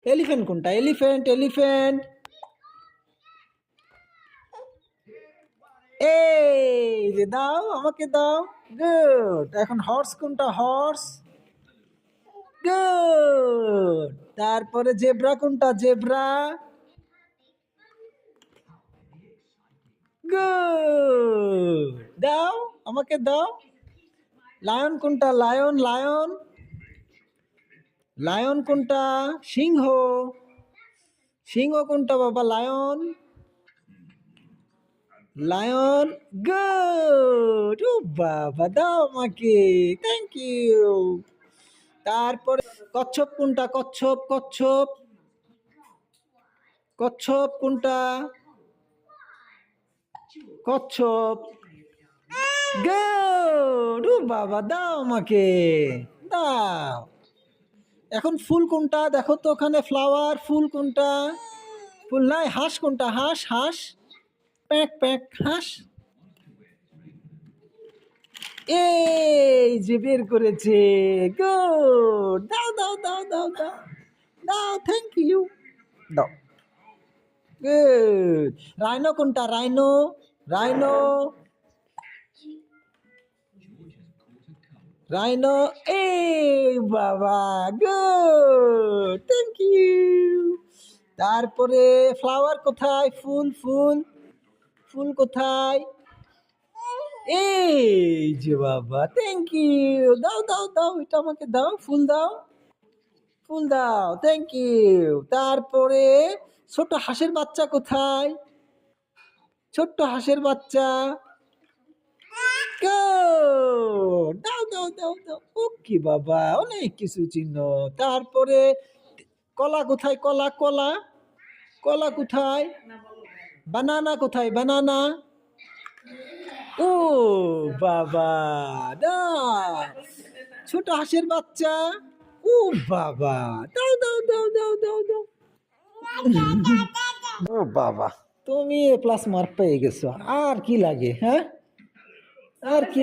Elephant কোনটা? Elephant elephant. এই যে দাও, আমাকে দাও। গুড। এখন হর্স কোনটা? হর্স। গুড। তারপরে জেব্রা কোনটা? জেব্রা। গুড। দাও, আমাকে দাও। লায়ন কোনটা? Lion lion. লায়ন কোনটা? সিংহ। সিংহ কোনটা বাবা? Lion lion. গুড। ও বাবা, দাও আমাকে। Thank you. তারপরে কচ্ছপ কোনটা? কচ্ছপ কচ্ছপ। কচ্ছপ কোনটা? কচ্ছপ। গুড। ও বাবা, দাও আমাকে, দাও। এখন ফুল কোনটা? দেখো তো ওখানে ফ্লাওয়ার। ফুল কোনটা? ফুল নাই। হাঁস কোনটা? হাঁস হাঁস। প্যাক প্যাক হাঁস। এই যে বের করেছে। গুড। দাও দাও দাও দাও দাও দাও। Thank you. দাও। গুড। রাইনো কোনটা? Rhino rhino. রাইনো। এই বাবা, গুড। Thank you. তারপরে ফ্লাওয়ার কোথায়? ফুল ফুল। ফুল কোথায়? এই যে বাবা, থ্যাংক ইউ। দাও দাও দাও, এটা আমাকে দাও। ফুল দাও, ফুল দাও। Thank you. তারপরে ছোট হাঁসের বাচ্চা কোথায়? ছোট্ট হাঁসের বাচ্চা। Good! দাও দাও দাও দাও। ওকে বাবা, অনেক কিছু চিহ্ন। তারপরে কলা কোথায়? কলা কলা। কলা কোথায়? বানানা কোথায়? বানানা। ও বাবা, দাও। ছোট হাঁসের বাচ্চা। ও বাবা, দাও দাও দাও দাও দাও দাও। ও বাবা, তুমি A+ মার্ক পেয়ে গেছো। আর কি লাগে? হ্যাঁ, আর কি